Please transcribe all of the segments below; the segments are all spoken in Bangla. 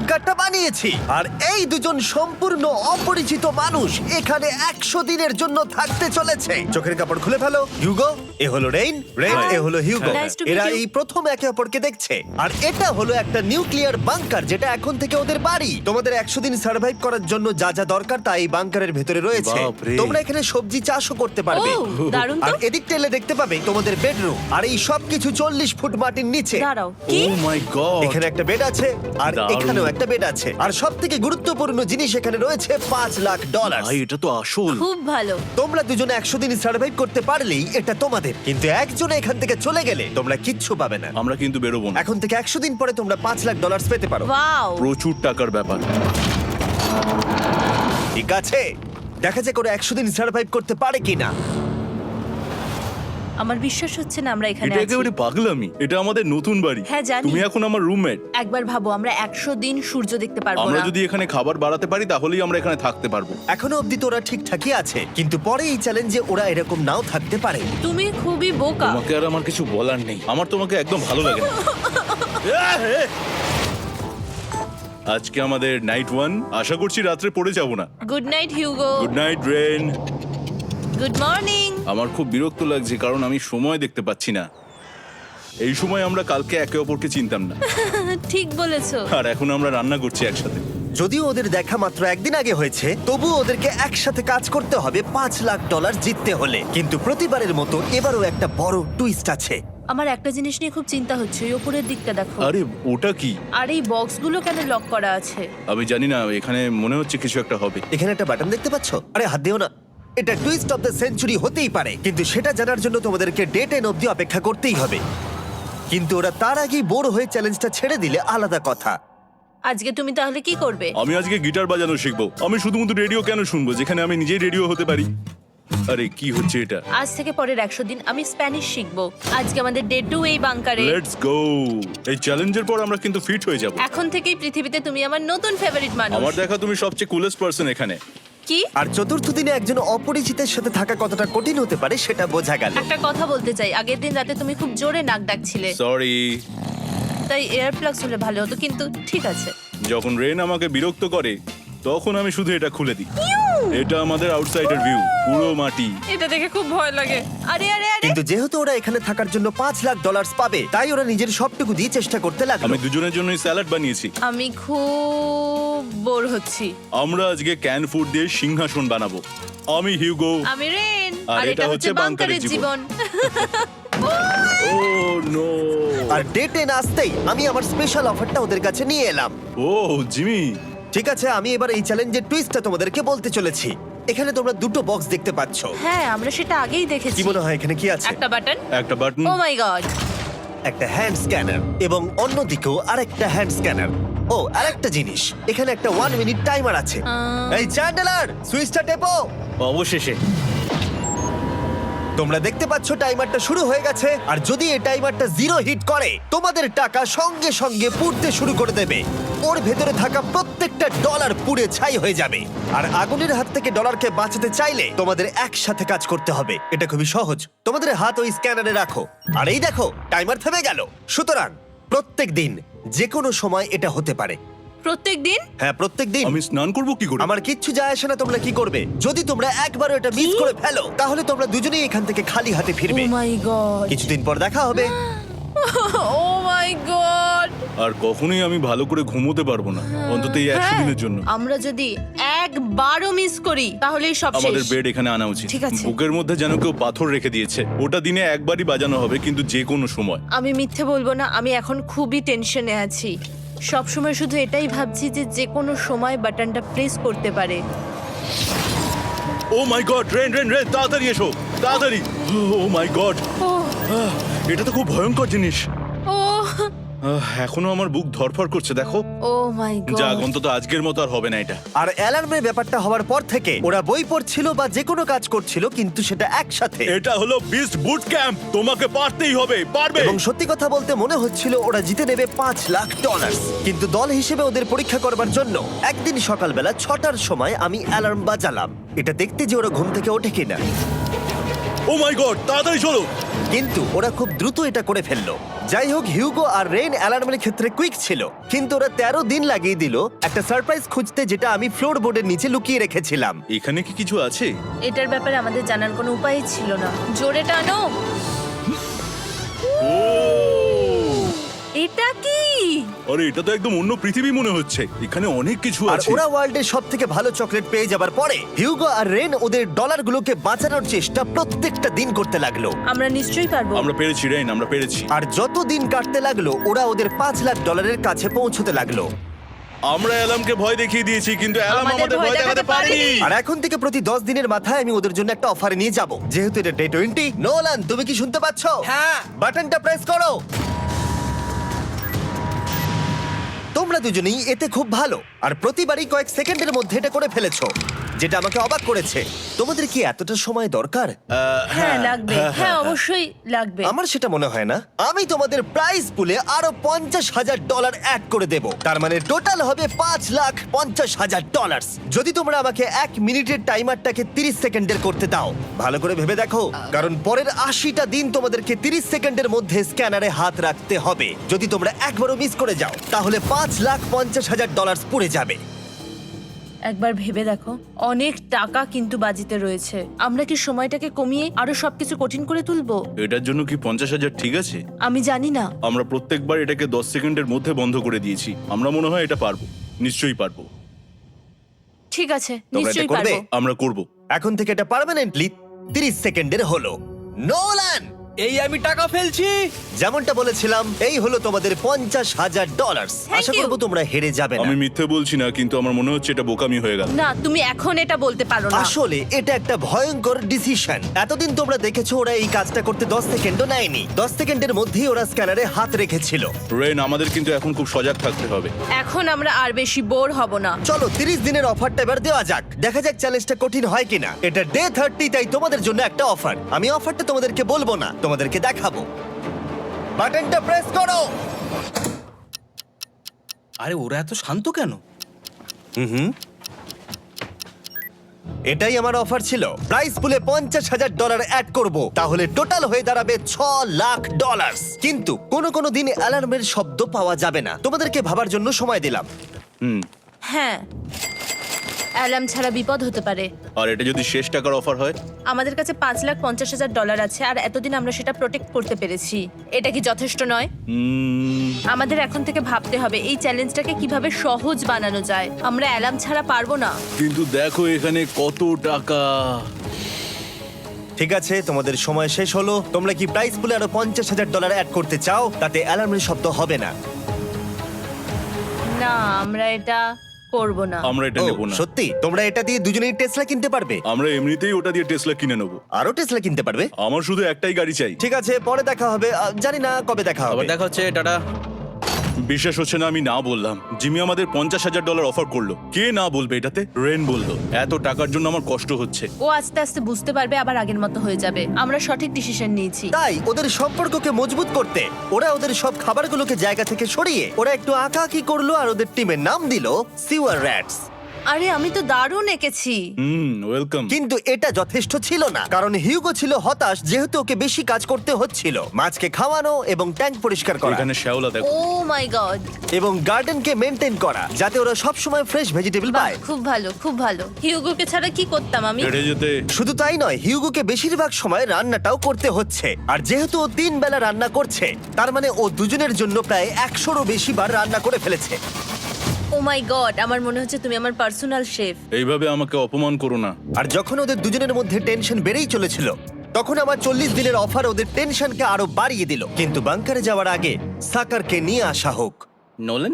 বাংকারটা বানিয়েছি। আর এই দুজন সম্পূর্ণ অপরিচিত মানুষ এখানে 100 দিনের জন্য থাকতে চলেছে। চোখের কাপড় খুলে ফেলো। হিউগো, এ হলো রেইন, এ হলো হিউগো। Nice to meet এরা you. এই প্রথম একে অপরকে দেখছে। আর এটা হলো একটা নিউক্লিয়ার বাংকার যেটা এখন থেকে ওদের বাড়ি। তোমাদের 100 দিন সার্ভাইভ করার জন্য যা যা দরকার তা এই বাংকারের ভেতরে রয়েছে। বাপরে। তোমরা এখানে সবজি চাষও করতে পারবে। ও, দারুণ আর তো। এদিক টেলে দেখতে পাবে তোমাদের বেডরুম। আর এই সব কিছু 40 ফুট মাটির নিচে। দাঁড়াও, কি? ও মাই গড, এখানে একটা বেড আছে আর দারুণ। এখানেও একটা বেড আছে। আর সব থেকে গুরুত্বপূর্ণ জিনিস এখানে রয়েছে $5,00,000। ভাই এটা তো আসল। খুব ভালো। তোমরা দুজনে 100 দিন সার্ভাইভ করতে পারলেই এটা তোমাদের। কিন্তু একজন এখান থেকে চলে গেলে তোমরা কিচ্ছু পাবে না। আমরা কিন্তু বেরোবো না, এখন থেকে 100 দিন পরে তোমরা $5,00,000 পেতে পারো। ওয়াও। প্রচুর টাকার ব্যাপার। ঠিক আছে, দেখা যাক ওরা 100 দিন সার্ভাইভ করতে পারে কিনা। আমার বিশ্বাস হচ্ছে না আমরা এখানে এটা আছি। একেবারে পাগলামি। এটা আমাদের নতুন বাড়ি। হ্যাঁ, জানি। তুমি এখন আমার রুমমেট। একবার ভাবো, আমরা 100 দিন সূর্য দেখতে পারবো আমরা না। যদি এখানে খাবার বাড়াতে পারি তাহলেই আমরা এখানে থাকতে পারবো। এখনো অব্দি তো ওরা ঠিকঠাকই আছে, কিন্তু পরে এই চ্যালেঞ্জে ওরা এরকম নাও থাকতে পারে। তুমি খুবই বোকা। তোমাকে আর আমার কিছু বলার নেই। আমার তোমাকে একদম ভালো লাগে না। আজকে আমাদের নাইট 1। আশা করছি রাত্রে পড়ে যাব না। Good night Hugo. Good night Ren. Good morning. আমার খুব বিরক্ত লাগছে কারণ আমি সময় দেখতে পাচ্ছি না। এই সময় আমরা কালকে একে অপরকে চিনতাম না, ঠিক বলেছো। আর এখন আমরা রান্না করছি একসাথে। যদিও ওদের দেখা মাত্র একদিন আগে হয়েছে, তবুও ওদেরকে একসাথে কাজ করতে হবে $5,00,000 জিততে হলে। কিন্তু প্রতিবারের মতো এবারও একটা বড় টুইস্ট আছে। আমার একটা জিনিস নিয়ে খুব চিন্তা হচ্ছে, ওই উপরের দিকটা দেখো। আরে ওটা কি? আর এই বক্সগুলো কেন লক করা আছে? আমি জানি না, এখানে মনে হচ্ছে কিছু একটা হবে। এখানে একটা বাটন দেখতে পাচ্ছ? আরে হাত দিও না। এটা টুইস্ট অফ দ্য সেঞ্চুরি হতেই পারে, কিন্তু সেটা জানার জন্য তোমাদেরকে ডে 10 অব্দি অপেক্ষা করতেই হবে। কিন্তু ওরা তার আগেই বোর হয়ে চ্যালেঞ্জটা ছেড়ে দিলে আলাদা কথা। আজকে তুমি তাহলে কি করবে? আমি আজকে গিটার বাজানো শিখবো। আমি শুধুমাত্র রেডিও কেন শুনবো যেখানে আমি নিজেই রেডিও হতে পারি? আরে কি হচ্ছে এটা? আজ থেকে পরের 100 দিন আমি স্প্যানিশ শিখবো। আজকে আমাদের ডে 2 এই বাংকারে। Let's go. এই চ্যালেঞ্জের পর আমরা কিন্তু ফিট হয়ে যাব। এখন থেকেই পৃথিবীতে তুমি আমার নতুন ফেভারিট মানুষ। আমার দেখা তুমি সবচেয়ে কুলেস্ট পারসন এখানে। কি? আর চতুর্থ দিনে একজন অপরিচিতের সাথে থাকা কতটা কঠিন হতে পারে সেটা বোঝা গেল। একটা কথা বলতে চাই, আগের দিন রাতে তুমি খুব জোরে নাক ডাকছিলে, সরি। তাই এয়ার প্লাগস হলে ভালো হতো, কিন্তু ঠিক আছে। যখন রেন আমাকে বিরক্ত করে তখন আমি শুধু এটা খুলে দিই। এটা আমাদের আউটসাইডার ভিউ, পুরো মাটি। এটা দেখে খুব ভয় লাগে। আরে আরে আরে, কিন্তু যেহেতু ওরা এখানে থাকার জন্য $5,00,000 পাবে, তাই ওরা নিজের সবটুকু দিয়ে চেষ্টা করতে লাগলো। আমি দুজনের জন্যই স্যালাড বানিয়েছি। আমি খুব বোর হচ্ছি। আমরা আজকে ক্যান ফুড দিয়ে সিংহাসন বানাবো। আমি হিউগো। আমি রেন, আর আর এটা এটা হচ্ছে হচ্ছে বাংকারের বাংকারের জীবন। ও নো। আর ডে 10 আসতেই আমি আমার স্পেশাল অফারটা ওদের কাছে নিয়ে এলাম। ও জিমি। ঠিক আছে, আমি এবার এই চ্যালেঞ্জের টুইস্টটা তোমাদেরকে বলতে চলেছি। এখানে তোমরা দুটো বক্স দেখতে পাচ্ছ। হ্যাঁ, আমরা সেটা আগেই দেখেছি। কি মনে হয় এখানে কি আছে? একটা বাটন। একটা বাটন। O my god. একটা হ্যান্ড স্ক্যানার এবং অন্যদিকেও আরেকটা হ্যান্ড স্ক্যানার। ও, আরেকটা জিনিস, এখানে একটা 1 মিনিট টাইমার আছে। এই চ্যান্ডেলার, সুইচটা টেপো। অবশেষে। তোমরা দেখতে পাচ্ছ টাইমারটা শুরু হয়ে গেছে। আর যদি এই টাইমারটা 0 হিট করে, তোমাদের টাকা সঙ্গে সঙ্গে পুড়তে শুরু করে দেবে। ওর ভেতরে থাকা প্রত্যেকটা ডলার পুড়ে ছাই হয়ে যাবে। আর আগুনের হাত থেকে ডলারকে বাঁচাতে চাইলে তোমাদের একসাথে কাজ করতে হবে। এটা খুবই সহজ। তোমাদের হাত ওই স্ক্যানারে রাখো, আর এই দেখো টাইমার থেমে গেল। সুতরাং প্রত্যেক দিন যে কোনো সময় এটা হতে পারে। প্রত্যেক দিন? হ্যাঁ, প্রত্যেক দিন। আমি স্নান করব কি করে? আমার কিচ্ছু যায় আসে না তোমরা কি করবে। যদি তোমরা একবারও এটা মিস করে ফেলো, তাহলে তোমরা দুজনেই এখান থেকে খালি হাতে ও ফিরবে। মাই গড। কিছুদিন পর দেখা হবে। ও মাই গড। আর কখনোই আমি ভালো করে ঘুমোতে পারবো না, অন্তত এই 100 দিনের জন্য। আমরা যদি একবারও মিস করি তাহলেই সব আমাদের শেষ। বেড এখানে আনা উচিত। ঠিক আছে। বুকের মধ্যে যেন কেউ পাথর রেখে দিয়েছে। ওটা দিনে একবারই বাজানো হবে, কিন্তু যে কোনো সময়। আমি মিথ্যে বলবো না, আমি এখন খুবই টেনশনে আছি। সব সময় শুধু এটাই ভাবছি যে যে কোনো সময় বাটনটা প্রেস করতে পারে। ও my god, rain rain rain, তাড়াতাড়ি এসো, তাড়াতাড়ি। ও মাই গড, ও এটা তো খুব ভয়ঙ্কর জিনিস। ও এখনো আমার বুক ধড়ফড় করছে, দেখো। ও মাই যাক, গড। অন্তত আজকের মতো আর হবে না এটা। আর অ্যালার্মের ব্যাপারটা হওয়ার পর থেকে ওরা বই পড়ছিল বা যে কোনো কাজ করছিল, কিন্তু সেটা একসাথে। এটা হলো বিস্ট বুট ক্যাম্প, তোমাকে পারতেই হবে, পারবে। এবং সত্যি কথা বলতে মনে হচ্ছিল ওরা জিতে নেবে $5,00,000। কিন্তু দল হিসেবে ওদের পরীক্ষা করবার জন্য একদিন সকালবেলা 6টার সময় আমি অ্যালার্ম বাজালাম, এটা দেখতে যে ওরা ঘুম থেকে ওঠে কিনা। ও মাই গড, তাড়াতাড়ি চলো। কিন্তু ওরা খুব দ্রুত এটা করে ফেললো। যাই হোক, হিউগো আর রেইন অ্যালার্মের ক্ষেত্রে কুইক ছিল, কিন্তু ওরা 13 দিন লাগিয়ে দিল একটা সারপ্রাইজ খুঁজতে, যেটা আমি ফ্লোর বোর্ডের নিচে লুকিয়ে রেখেছিলাম। এখানে কি কিছু আছে? এটার ব্যাপারে আমাদের জানার কোনো উপায় ছিল না। জোরে টানো। ও এটা কি? আরে এটা তো একদম অন্য পৃথিবী মনে হচ্ছে। এখানে অনেক কিছু আর আছে। ওরা ওয়ার্ল্ডের সব থেকে ভালো চকলেট পেয়ে যাবার পরে হিউগো আর রেন ওদের ডলারগুলোকে বাঁচানোর চেষ্টা প্রত্যেকটা দিন করতে লাগলো। আমরা নিশ্চয়ই পারবো। আমরা পেরেছি রেন, আমরা পেরেছি। আর যত দিন কাটতে লাগলো ওরা ওদের $5,00,000 কাছে পৌঁছতে লাগলো। আমরা অ্যালামকে ভয় দেখিয়ে দিয়েছি, কিন্তু অ্যালাম আমাদের আমাদের ভয় ভয় দেখাতে দেখাতে পারেনি। পারেনি। আর এখন থেকে প্রতি 10 দিনের মাথায় আমি ওদের জন্য একটা অফার নিয়ে যাব, যেহেতু এটা ডে 20। নোলান, তুমি কি শুনতে পাচ্ছ? হ্যাঁ। বাটনটা প্রেস করো। তোমরা দুজনেই এতে খুব ভালো, আর প্রতিবারই কয়েক সেকেন্ডের মধ্যে এটা করে ফেলেছো, যেটা আমাকে অবাক করেছে। তোমাদের কি এতটা সময় দরকার? হ্যাঁ লাগবে, হ্যাঁ অবশ্যই লাগবে। আমার সেটা মনে হয় না। আমি তোমাদের প্রাইস পুলে আরো $50,000 অ্যাড করে দেব, তার মানে টোটাল হবে $5,50,000। যদি তোমরা আমাকে 1 মিনিটের টাইমারটাকে 30 সেকেন্ডের করতে দাও। ভালো করে ভেবে দেখো, কারণ পরের 80টা দিন তোমাদেরকে 30 সেকেন্ডের মধ্যে স্ক্যানারে হাত রাখতে হবে। যদি তোমরা একবারও মিস করে যাও, তাহলে $5,50,000 পুড়ে যাবে। একবার ভেবে দেখো, অনেক টাকা কিন্তু বাজিতে রয়েছে। আমরা কি সময়টাকে কমিয়ে আরো সবকিছু কঠিন করে তুলবো? এটার জন্য কি 50,000 ঠিক আছে? আমি জানি না। আমরা প্রত্যেকবার এটাকে 10 সেকেন্ডের মধ্যে বন্ধ করে দিয়েছি। আমরা মনে হয় এটা পারবো, নিশ্চয়ই পারবো। ঠিক আছে, তোমরা এটা নিশ্চয়ই করবে? পারবো। আমরা করব। এখন থেকে এটা পার্মানেন্টলি 30 সেকেন্ডের হলো। নোলান, এই আমি টাকা ফেলছি। যেমনটা বলেছিলাম, এই হলো তোমাদের $50,000। Thank Asha you. করবো তোমরা হেরে যাবে না। আমি মিথ্যে বলছি না, কিন্তু আমার মনে হচ্ছে এটা বোকামি হয়ে গেল। না, তুমি এখন এটা বলতে পারো না। আসলে এটা একটা ভয়ঙ্কর ডিসিশন। এতদিন তোমরা দেখেছো ওরা এই কাজটা করতে 10 সেকেন্ডও নেয়নি। 10 সেকেন্ডের মধ্যেই ওরা স্ক্যানারে হাত রেখেছিল। রেন, আমাদের কিন্তু এখন খুব সজাগ থাকতে হবে। এখন আমরা আর বেশি বোর হব না। চলো 30 দিনের অফারটা এবার দেওয়া যাক, দেখা যাক চ্যালেঞ্জটা কঠিন হয় কিনা। এটা ডে 30, তাই তোমাদের জন্য একটা অফার। আমি অফারটা তোমাদেরকে বলবো না, তোমাদেরকে দেখাবো। বাটনটা প্রেস করো। আরে ওরা এত শান্ত কেন? এটাই আমার অফার ছিল। প্রাইস পুলে $50,000 অ্যাড করব, তাহলে টোটাল হয়ে দাঁড়াবে $6,00,000। কিন্তু কোনো দিন অ্যালার্মের শব্দ পাওয়া যাবে না। তোমাদেরকে ভাবার জন্য সময় দিলাম। হ্যাঁ, অ্যালার্ম ছাড়া বিপদ হতে পারে। আর এটা যদি শেষ টাকার অফার হয়? আমাদের কাছে $5,50,000 আছে, আর এতদিন আমরা সেটা প্রোটেক্ট করতে পেরেছি। এটা কি যথেষ্ট নয়? আমাদের এখন থেকে ভাবতে হবে এই চ্যালেঞ্জটাকে কিভাবে সহজ বানানো যায়। আমরা অ্যালার্ম ছাড়া পারবো না। কিন্তু দেখো এখানে কত টাকা। ঠিক আছে, তোমাদের সময় শেষ হলো। তোমরা কি প্রাইস পুলে আরো $50,000 অ্যাড করতে চাও? তাতে অ্যালার্মের শব্দ হবে না। না, আমরা এটা করব না। আমরা এটা ও, নেব না। সত্যি? তোমরা এটা দিয়ে দুজনেই টেসলা কিনতে পারবে? আমরা এমনিতেই ওটা দিয়ে টেসলা কিনে নেব। আরো টেসলা কিনতে পারবে? আমার শুধু একটাই গাড়ি চাই। ঠিক আছে, পরে দেখা হবে। জানি না কবে দেখা আবার হবে। দেখা হচ্ছে, টাটা। বিশ্বাস হচ্ছে না আমি না বললাম। জিমি আমাদের $50,000 অফার করলো। কে না বলবে এটাতে? রেন বললো। এত টাকার জন্য আমার কষ্ট হচ্ছে। ও আস্তে আস্তে বুঝতে পারবে, আবার আগের মতো হয়ে যাবে। আমরা সঠিক ডিসিশন নিয়েছি। তাই ওদের সম্পর্ককে মজবুত করতে ওরা ওদের সব খাবারগুলোকে জায়গা থেকে সরিয়ে ওরা একটু আঁকাআঁকি করলো, আর ওদের টিমের নাম দিল সিওয়ার র্যাটস। আরে আমি তো দারুণ এঁকেছি। ওয়েলকাম। কিন্তু এটা যথেষ্ট ছিল না, কারণ হিউগো ছিল হতাশ, যেহেতু ওকে বেশি কাজ করতে হচ্ছিল। মাছকে খাওয়ানো এবং ট্যাঙ্ক পরিষ্কার করা এখানে শ্যাওলা দেখো। ও মাই গড, এবং গার্ডেনকে মেনটেন করা, যাতে ওরা সব সময় ফ্রেশ ভেজিটেবল পায়। খুব ভালো, খুব ভালো। হিউগোকে ছাড়া কি করতাম আমি? হেঁটে যেতে। শুধু তাই নয়, হিউগোকে বেশিরভাগ সময় রান্নাটাও করতে হচ্ছে। আর যেহেতু ও 3 বেলা রান্না করছে, তার মানে ও দুজনের জন্য প্রায় 100রও বেশি বার রান্না করে ফেলেছে। ও মাই গড, আমার মনে হচ্ছে তুমি আমার পার্সোনাল শেফ। এইভাবে আমাকে অপমান করো না। আর যখন ওদের দুজনের মধ্যে টেনশন বেড়েই চলেছিল, তখন আমার 40 দিনের অফার ওদের টেনশনকে আরো বাড়িয়ে দিল। কিন্তু বাংকারে যাওয়ার আগে সাকারকে নিয়ে আসা হোক। নোলেন?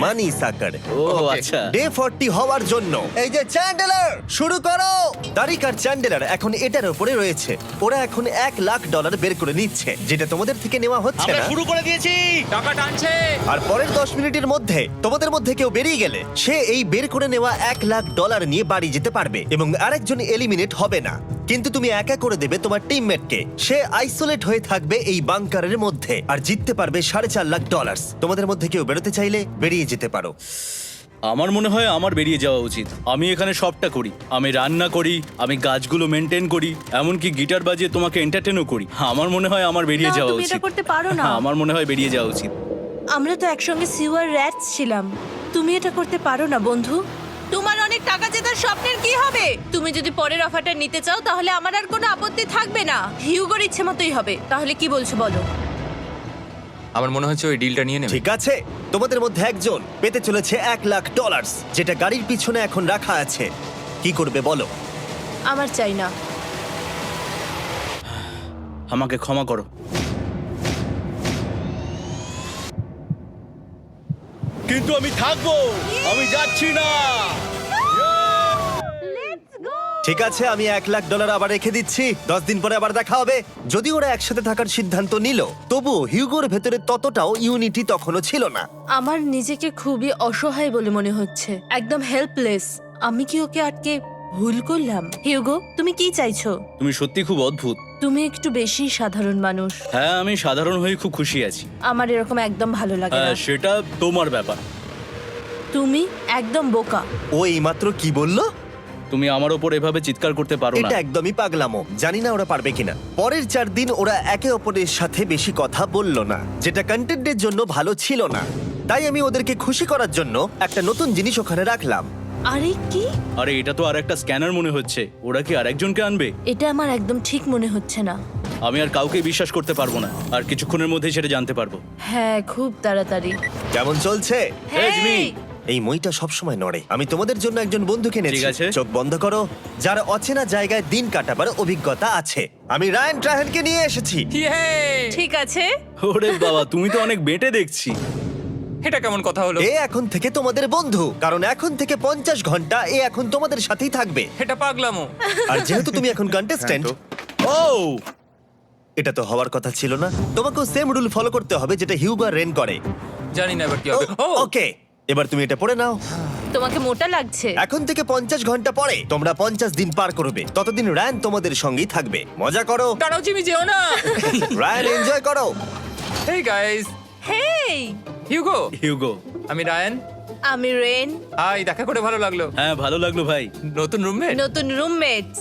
মানি সাকার। ও আচ্ছা। ডে 40 হওয়ার জন্য এই যে চ্যান্ডেলার শুরু করো। তারিক আর চ্যান্ডেলার এখন এটার উপরে রয়েছে। ওরা এখন $1,00,000 বের করে নিচ্ছে, যেটা তোমাদের থেকে নেওয়া হচ্ছে আমরা না। শুরু করে দিয়েছি, টাকা টানছে। আর পরের 10 মিনিটের মধ্যে তোমাদের মধ্যে কেউ বেরিয়ে গেলে সে এই বের করে নেওয়া $1,00,000 নিয়ে বাড়ি যেতে পারবে, এবং আরেকজন এলিমিনেট হবে না। কিন্তু তুমি একা করে দেবে তোমার টিমমেটকে। সে আইসোলেট হয়ে থাকবে এই বাংকারের মধ্যে, আর জিততে পারবে $4.5 লাখ। তোমাদের মধ্যে কেউ বেরোতে চাইলে বেরিয়ে যেতে পারো। আমার মনে হয় আমার বেরিয়ে যাওয়া উচিত। আমি এখানে সবটা করি, আমি রান্না করি, আমি গাছগুলো মেনটেন করি, এমনকি গিটার বাজিয়ে তোমাকে এন্টারটেনও করি। আমার মনে হয় আমার বেরিয়ে না, যাওয়া তুমি উচিত। এটা করতে পারো না। আমার মনে হয় বেরিয়ে যাওয়া উচিত। আমরা তো একসঙ্গে সিওয়ার র্যাটস ছিলাম। তুমি এটা করতে পারো না বন্ধু। তোমার অনেক টাকা জেতার স্বপ্নের কি হবে? তুমি যদি পরের অফারটা নিতে চাও তাহলে আমার আর কোনো আপত্তি থাকবে না। হিউগোর ইচ্ছে মতোই হবে। তাহলে কি বলছো বলো? আমার মনে হচ্ছে ওই ডিলটা নিয়ে নেবে। ঠিক আছে, তোমাদের মধ্যে একজন পেতে চলেছে $1,00,000, যেটা গাড়ির পিছনে এখন রাখা আছে। কি করবে বলো? আমার চাই না। আমাকে ক্ষমা করো। কিন্তু আমি থাকবো, আমি যাচ্ছি না। ঠিক আছে, আমি $1,00,000 আবার রেখে দিচ্ছি। 10 দিন পরে আবার দেখা হবে। যদি ওরা একসাথে থাকার সিদ্ধান্ত নিল, তবুও হিউগোর ভেতরে ততটাও ইউনিটি তখনও ছিল না। আমার নিজেকে খুবই অসহায় বলে মনে হচ্ছে, একদম হেল্পলেস। আমি কি ওকে আটকে ভুল করলাম? হিউগো, তুমি কি চাইছো? তুমি সত্যি খুব অদ্ভুত। তুমি একটু বেশি সাধারণ মানুষ। হ্যাঁ, আমি সাধারণ হয়ে খুব খুশি আছি। আমার এরকম একদম ভালো লাগে না। হ্যাঁ, সেটা তোমার ব্যাপার। তুমি একদম বোকা। ও এইমাত্র কি বললো? তুমি আমার ওপর এভাবে চিৎকার করতে পারো না। এটা একদমই পাগলামো। জানি না ওরা পারবে কিনা। পরের 4 দিন ওরা একে অপরের সাথে বেশি কথা বলল না, যেটা কন্টেন্টের জন্য ভালো ছিল না। তাই আমি ওদেরকে খুশি করার জন্য একটা নতুন জিনিস ওখানে রাখলাম। আরে কি? আরে এটা তো আর একটা স্ক্যানার মনে হচ্ছে। ওরা কি আরেকজনকে আনবে? এটা আমার একদম ঠিক মনে হচ্ছে না। আমি আর কাউকে বিশ্বাস করতে পারবো না। আর কিছুক্ষণের মধ্যেই সেটা জানতে পারবো। হ্যাঁ, খুব তাড়াতাড়ি। কেমন চলছে? এই জিমি। এই মইটা সবসময় নড়ে। আমি তোমাদের জন্য একজন বন্ধুকে এনেছি। ঠিক আছে। চোখ বন্ধ করো। যার অচেনা জায়গায় দিন কাটাবার অভিজ্ঞতা আছে। আমি রায়ান ট্রাহেনকে নিয়ে এসেছি। ইয়ে! ঠিক আছে। ওরে বাবা, তুমি তো অনেক বেটে দেখছি। এটা কেমন কথা হলো? এ এখন থেকে তোমাদের বন্ধু, কারণ এখন থেকে 50 ঘন্টা এ এখন তোমাদের সাথেই থাকবে। এটা পাগলামো। আর যেহেতু তুমি এখন কন্টেস্ট্যান্ট, ও এটা তো হওয়ার কথা ছিল না। তোমাকেও সেম রুল ফলো করতে হবে যেটা হিউগো আর রেন করে। জানি না এবার কি হবে। ও ওকে, এবার তুমি এটা পড়ে নাও। তোমাকে মোটা লাগছে। এখন থেকে 50 ঘন্টা পরে তোমরা 50 দিন পার করবে। ততদিন রায়ান তোমাদের সঙ্গেই থাকবে। মজা করো, দাঁড়াও জিমি, যেও না। রায়ান এনজয় করো। হেই গাইস, হেই, হিউগো। হিউগো। আমি রায়ান। আমি রেন। হাই, দেখা করে ভালো লাগলো। হ্যাঁ, ভালো লাগলো ভাই। নতুন রুমমেট। নতুন রুমমেটস।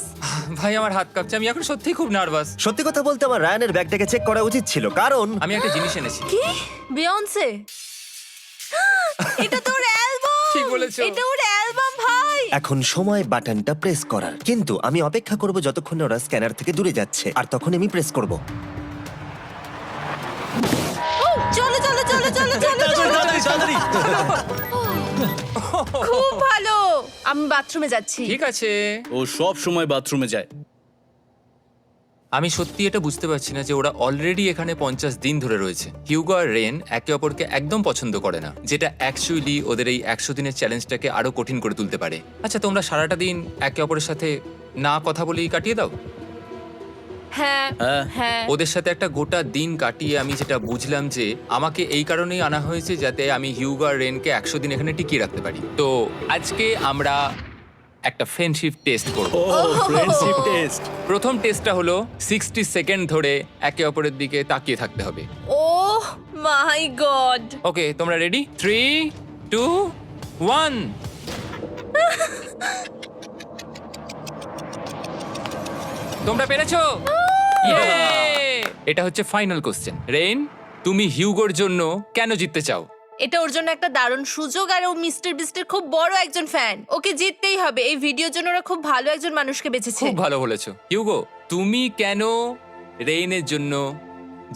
ভাই আমার হাত কাঁপছে, আমি এখন সত্যিই খুব নার্ভাস। সত্যি কথা বলতে আমার রায়ানের ব্যাগটাকে চেক করা উচিত ছিল, কারণ আমি একটা জিনিস এনেছি। কি? বিয়ন্সে? এটা তোর অ্যালবাম। ঠিক বলেছো। এটা ওর অ্যালবাম ভাই। এখন সময় বাটনটা প্রেস করার। কিন্তু আমি অপেক্ষা করব যতক্ষণ না ওরা স্ক্যানার থেকে দূরে যাচ্ছে, আর তখন আমি প্রেস করব। ও, চলো চলো চলো চলো চলো চলো। তাড়াতাড়ি। খুব ভালো। আমি বাথরুমে যাচ্ছি। ঠিক আছে। ও সব সময় বাথরুমে যায়। আমি সত্যি এটা বুঝতে পারছি না যে ওরা অলরেডি এখানে 50 দিন ধরে রয়েছে। হিউগো আর রেন একে অপরকে একদম পছন্দ করে না, যেটা অ্যাকচুয়ালি ওদের এই 100 দিনের চ্যালেঞ্জটাকে আরো কঠিন করে তুলতে পারে। আচ্ছা, তোমরা সারাটা দিন একে অপরের সাথে না কথা বলেই কাটিয়ে দাও? হ্যাঁ হ্যাঁ। হ্যাঁ। ওদের সাথে একটা গোটা দিন কাটিয়ে আমি যেটা বুঝলাম যে আমাকে এই কারণেই আনা হয়েছে যাতে আমি হিউগো আর রেনকে 100 দিন এখানে টিকিয়ে রাখতে পারি। তো আজকে আমরা একটা ফ্রেন্ডশিপ টেস্ট করব। ও ফ্রেন্ডশিপ টেস্ট। প্রথম টেস্টটা হলো 60 সেকেন্ড ধরে একে অপরের দিকে তাকিয়ে থাকতে হবে। ওহ মাই গড। ওকে, তোমরা রেডি? 3, 2, 1। তোমরা পেরেছো? Yay! এটা হচ্ছে ফাইনাল কোশ্চেন। রেইন, তুমি হিউগোর জন্য কেন জিততে চাও? এটা ওর জন্য একটা দারুণ সুযোগ, আর ও মিস্টার বিস্টের খুব বড় একজন ফ্যান। ওকে জিততেই হবে। এই ভিডিওর জন্য ওরা খুব ভালো একজন মানুষকে বেছেছে। খুব ভালো বলেছো। হিউগো, তুমি কেন রেইনের জন্য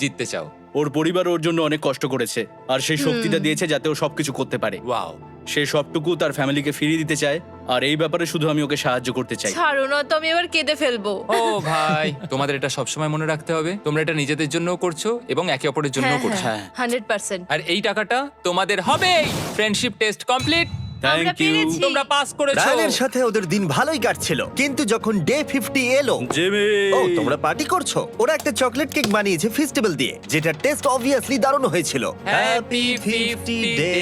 জিততে চাও? ওর পরিবার ওর জন্য অনেক কষ্ট করেছে, আর সেই শক্তিটা দিয়েছে যাতে ও সবকিছু করতে পারে। ওয়াও। সে সবটুকু তার ফ্যামিলিকে ফিরিয়ে দিতে চায়, আর এই ব্যাপারে শুধু আমি ওকে সাহায্য করতে চাই। ছাড়ো না তো, আমি এবার কেঁদে ফেলবো। ও ভাই, তোমাদের এটা সবসময় মনে রাখতে হবে। তোমরা এটা নিজেদের জন্যও করছো এবং একে অপরের জন্যও করছো। হ্যাঁ। 100%। আর এই টাকাটা তোমাদের হবেই। Friendship test complete. আমরা থ্যাংক ইউ পেরেছি। তোমরা পাস করেছো। রায়ানের সাথে ওদের দিন ভালোই কাটছিল, কিন্তু যখন ডে 50 এলো, জিমি। ও তোমরা পার্টি করছো। ওরা একটা চকলেট কেক বানিয়েছে ফেস্টিভ্যাল দিয়ে, যেটা টেস্ট অবভিয়াসলি দারুণ হয়েছিল। Happy 50 day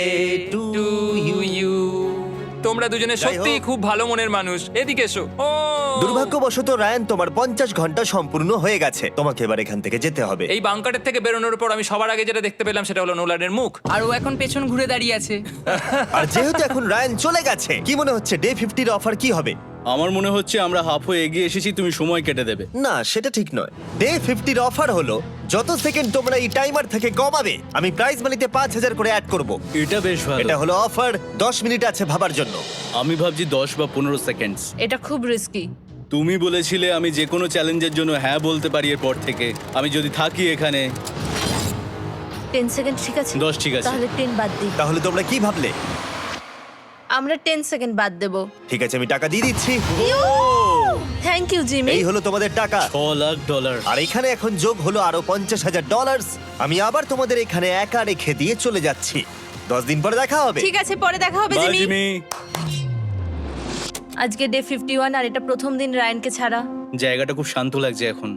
to you. তোমরা দুজনে যাই সত্যি হোক। খুব ভালো মনের মানুষ, এদিকে এসো। ও দুর্ভাগ্যবশত রায়ান, তোমার 50 ঘন্টা সম্পূর্ণ হয়ে গেছে, তোমাকে এবার এখান থেকে যেতে হবে। এই বাংকারের থেকে বেরোনোর পর আমি সবার আগে যেটা দেখতে পেলাম সেটা হলো নোলানের মুখ। আর ও এখন পেছন ঘুরে দাঁড়িয়ে আছে। আর যেহেতু এখন রায়ান চলে গেছে, কি মনে হচ্ছে ডে 50-র অফার কি হবে? আমার মনে হচ্ছে আমরা হাফ হয়ে এগিয়ে এসেছি, তুমি সময় কেটে দেবে। না, সেটা ঠিক নয়। ডে 50-র অফার হলো যত সেকেন্ড তোমরা এই টাইমার থেকে কমাবে, আমি প্রাইজ মানিতে 5000 করে অ্যাড করব। এটা বেশ ভালো। এটা হলো অফার, 10 মিনিট আছে ভাবার জন্য। আমি ভাবছি 10 বা 15 সেকেন্ডস। এটা খুব রিস্কি। তুমি বলেছিলে আমি যে কোনো চ্যালেঞ্জের জন্য হ্যাঁ বলতে পারি এরপর থেকে। আমি যদি থাকি এখানে 10 সেকেন্ড ঠিক আছে? 10 ঠিক আছে। তাহলে 10 বাদ দিই। তাহলে তোমরা কি ভাবলে? আমরা 10 সেকেন্ড বাদ দেব। ঠিক আছে, আমি টাকা দিয়ে দিচ্ছি। Thank you Jimmy. এই হলো তোমাদের টাকা। $6,00,000। আর এখানে এখন যোগ হলো আরো $50,000। আমি আবার তোমাদের এখানে একা রেখে দিয়ে চলে যাচ্ছি। 10 দিন পরে দেখা হবে। ঠিক আছে, পরে দেখা হবে বাই জিমি। জিমি। আজকে ডে 51 আর এটা প্রথম দিন রায়ানকে ছাড়া। জায়গাটা খুব শান্ত লাগছে এখন।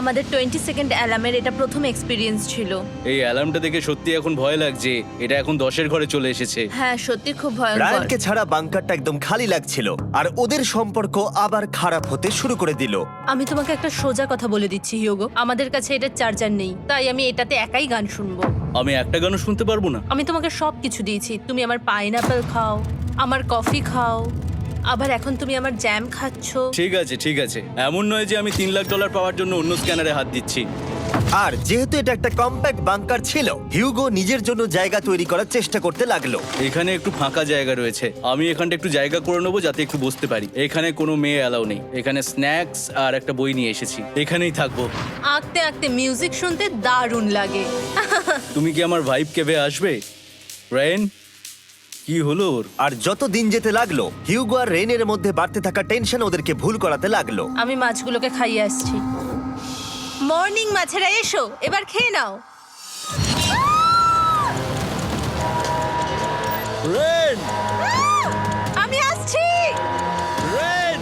আমাদের 20 সেকেন্ড অ্যালার্মের এটা প্রথম এক্সপিরিয়েন্স ছিল। এই অ্যালার্মটা দেখে সত্যি এখন ভয় লাগছে। এটা এখন 10-এর ঘরে চলে এসেছে। হ্যাঁ, সত্যি খুব ভয়ঙ্কর। রায়ানকে ছাড়া বাংকারটা একদম খালি লাগছিল, আর ওদের সম্পর্ক আবার খারাপ হতে শুরু করে দিল। আমি তোমাকে একটা সোজা কথা বলে দিচ্ছি হিয়োগো, আমাদের কাছে এটার চার্জার নেই, তাই আমি এটাতে একাই গান শুনবো। আমি একটা গানও শুনতে পারবো না। আমি তোমাকে সব কিছু দিয়েছি, তুমি আমার পাইনাপেল খাও, আমার কফি খাও, আবার এখন তুমি আমার জ্যাম খাচ্ছো। ঠিক আছে ঠিক আছে, এমন নয় যে আমি $3,00,000 পাওয়ার জন্য অন্য স্ক্যানারে হাত দিচ্ছি। আর যেহেতু এটা একটা কম্প্যাক্ট বাংকার ছিল, হিউগো নিজের জন্য জায়গা তৈরি করার চেষ্টা করতে লাগলো। এখানে একটু ফাঁকা জায়গা রয়েছে, আমি এখানটা একটু জায়গা করে নেবো যাতে একটু বসতে পারি। এখানে কোনো মেয়ে অ্যালাউ নেই। এখানে স্ন্যাক্স আর একটা বই নিয়ে এসেছি, এখানেই থাকবো। আঁকতে আঁকতে মিউজিক শুনতে দারুণ লাগে। তুমি কি আমার ভাইব কেবে আসবে? রেন, কি হলো ওর? আর যত দিন যেতে লাগলো, হিউগো আর রেনের মধ্যে বাড়তে থাকা টেনশন ওদেরকে ভুল করাতে লাগলো। আমি মাছগুলোকে খাইয়ে আসছি। মর্নিং মাছেরা, এসো এবার খেয়ে নাও। রেন, আমি আসছি। রেন,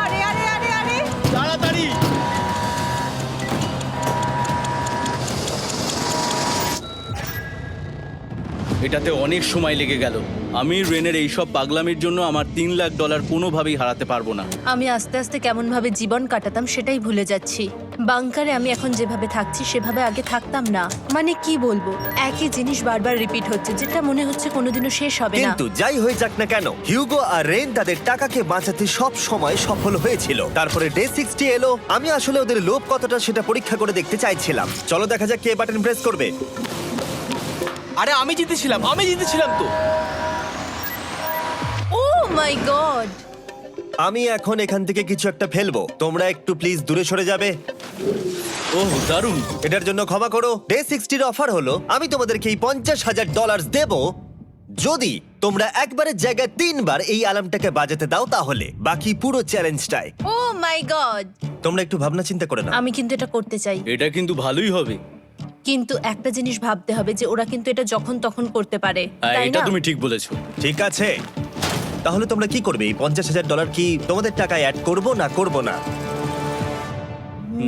আরে আরে আরে আরে, তাড়াতাড়ি! এটাতে অনেক সময় লেগে গেল। আমি রেনের এইসব পাগলামির জন্য আমার $3,00,000 কোনোভাবেই হারাতে পারবো না। আমি আস্তে আস্তে কেমন ভাবে জীবন কাটাতাম সেটাই ভুলে যাচ্ছি। বাংকারে আমি এখন যেভাবে থাকছি সেভাবে আগে থাকতাম না। মানে কি বলবো, একই জিনিস বারবার রিপিট হচ্ছে, যেটা মনে হচ্ছে কোনোদিনও শেষ হবে না। কিন্তু যাই হয়ে যাক না কেন, হিউগো আর রেন তাদের টাকাকে বাঁচাতে সব সময় সফল হয়েছিল। তারপরে ডে 60 এলো। আমি আসলে ওদের লোভ কতটা সেটা পরীক্ষা করে দেখতে চাইছিলাম। চলো দেখা যাক কে বাটন প্রেস করবে। আরে আমি জিতেছিলাম তো। ও মাই গড! আমি এখন এখান থেকে কিছু একটা ফেলবো, তোমরা একটু প্লিজ দূরে সরে যাবে। ওহ দারুণ। এটার জন্য ক্ষমা করো। ডে 60-র অফার হলো আমি তোমাদেরকে এই $50,000 দেব যদি তোমরা একবারের জায়গায় 3 বার এই অ্যালার্মটাকে বাজাতে দাও, তাহলে বাকি পুরো চ্যালেঞ্জটাই। ও মাই গড! তোমরা একটু ভাবনা চিন্তা করে নাও। আমি কিন্তু এটা করতে চাই, এটা কিন্তু ভালোই হবে। কিন্তু একটা জিনিস ভাবতে হবে যে ওরা কিন্তু এটা যখন তখন করতে পারে, হ্যাঁ, তাই এটা না? তুমি ঠিক বলেছো। ঠিক আছে, তাহলে তোমরা কি করবে? এই $50,000 কি তোমাদের টাকায় অ্যাড করবো না করবো না?